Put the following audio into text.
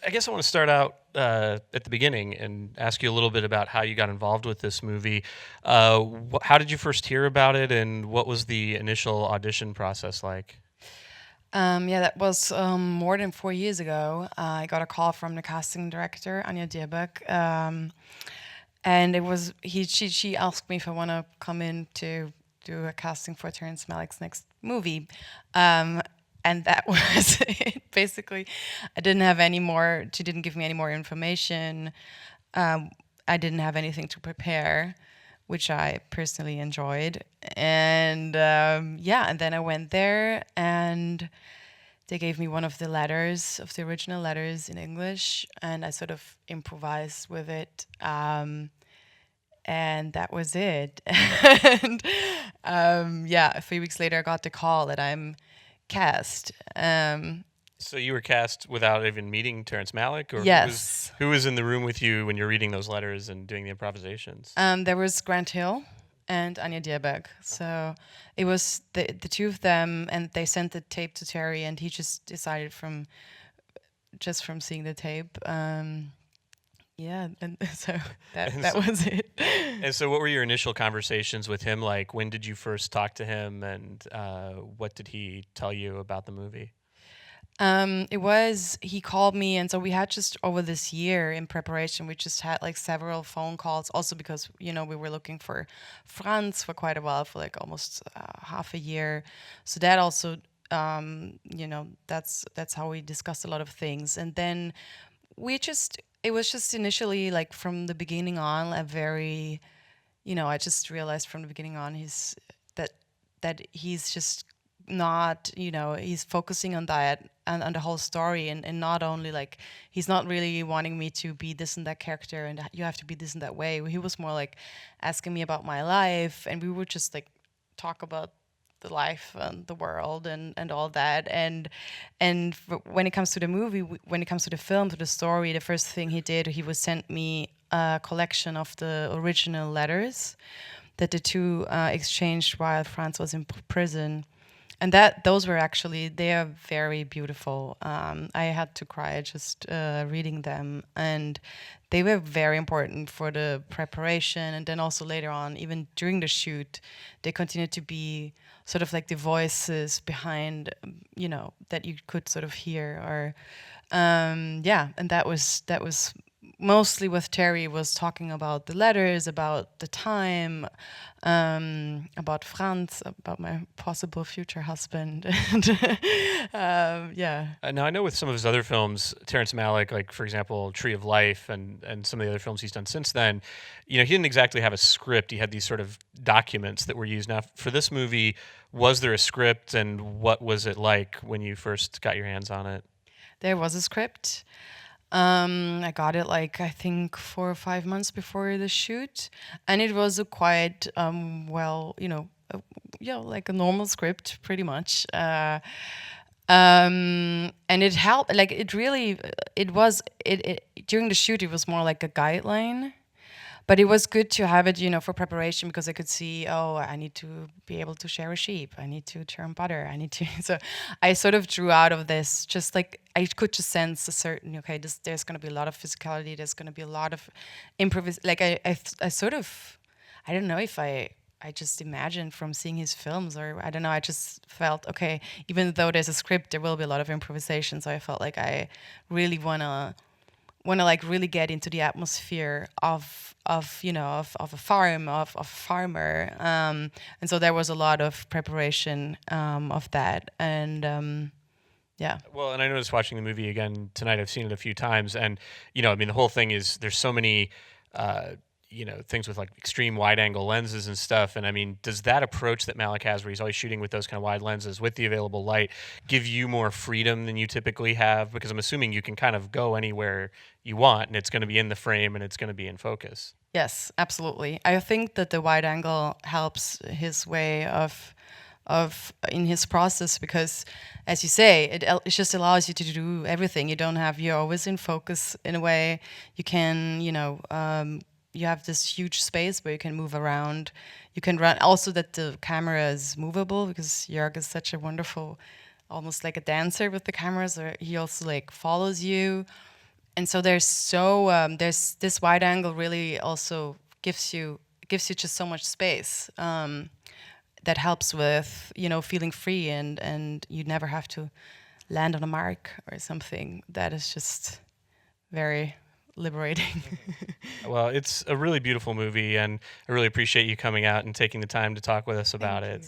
I guess I want to start out at the beginning and ask you a little bit about how you got involved with this movie. How did you first hear about it, and what was the initial audition process like? Yeah, that was more than 4 years ago. I got a call from the casting director, Anja Dierbach, and it was she asked me if I want to come in to do a casting for Terrence Malick's next movie, and that was it. Basically, I didn't have any more. She didn't give me any more information. I didn't have anything to prepare, which I personally enjoyed. And yeah, and then I went there and they gave me one of the letters, of the original letters in English, and I sort of improvised with it. And that was it. And yeah, a few weeks later, I got the call that I'm cast. So you were cast without even meeting Terrence Malick, or Yes. who was in the room with you when you're reading those letters and doing the improvisations? There was Grant Hill and Anja Dierberg. So it was the two of them, and they sent the tape to Terry, and he just decided from seeing the tape. Yeah, and so that was it. And so, what were your initial conversations with him like? When did you first talk to him, and what did he tell you about the movie? He called me, and so we had just over this year in preparation, we just had like several phone calls, also because, we were looking for Franz for quite a while, for like almost half a year. So that also, that's how we discussed a lot of things. And then it was just initially like from the beginning on, a very, I just realized from the beginning on that he's just not, he's focusing on that and on the whole story, and not only like, he's not really wanting me to be this and that character and you have to be this and that way. He was more like asking me about my life, and we would just like talk about the life and the world and all that. When it comes to the movie, when it comes to the film, to the story, the first thing he was sent me a collection of the original letters that the two exchanged while Franz was in prison. And those were actually, they are very beautiful. I had to cry just reading them, and they were very important for the preparation. And then also later on, even during the shoot, they continued to be sort of like the voices behind, that you could sort of hear. Or yeah, and that was mostly with Terry, was talking about the letters, about the time, about Franz, about my possible future husband, and yeah. Now, I know with some of his other films, Terrence Malick, like for example, Tree of Life, and some of the other films he's done since then, he didn't exactly have a script. He had these sort of documents that were used. Now, for this movie, was there a script, and what was it like when you first got your hands on it? There was a script. I got it like, I think 4 or 5 months before the shoot, and it was a quite yeah, like a normal script, pretty much. And it helped. Like it really, it was it during the shoot. It was more like a guideline, but it was good to have it, for preparation, because I could see, oh, I need to be able to share a sheep. I need to churn butter. I need to. So I sort of drew out of this, just like I could just sense a certain, okay, there's going to be a lot of physicality. There's going to be a lot of improvis. Like I sort of, I don't know if I just imagined from seeing his films, or I don't know, I just felt, okay, even though there's a script, there will be a lot of improvisation. So I felt like I really want to like really get into the atmosphere of a farm, of a farmer, and so there was a lot of preparation of that. And yeah. Well, and I noticed watching the movie again tonight. I've seen it a few times, and I mean, the whole thing is there's so many, things with like extreme wide-angle lenses and stuff. And I mean, does that approach that Malick has, where he's always shooting with those kind of wide lenses with the available light, give you more freedom than you typically have? Because I'm assuming you can kind of go anywhere you want, and it's going to be in the frame, and it's going to be in focus. Yes, absolutely. I think that the wide angle helps his way of in his process, because, as you say, it just allows you to do everything. You're always in focus in a way. You can, you have this huge space where you can move around. You can run. Also, that the camera is movable, because Jörg is such a wonderful, almost like a dancer with the cameras. Or he also like follows you. and so there's this wide angle really also gives you just so much space, that helps with, feeling free, and you never have to land on a mark or something. That is just very liberating. Well, it's a really beautiful movie, and I really appreciate you coming out and taking the time to talk with us about Thank it. you.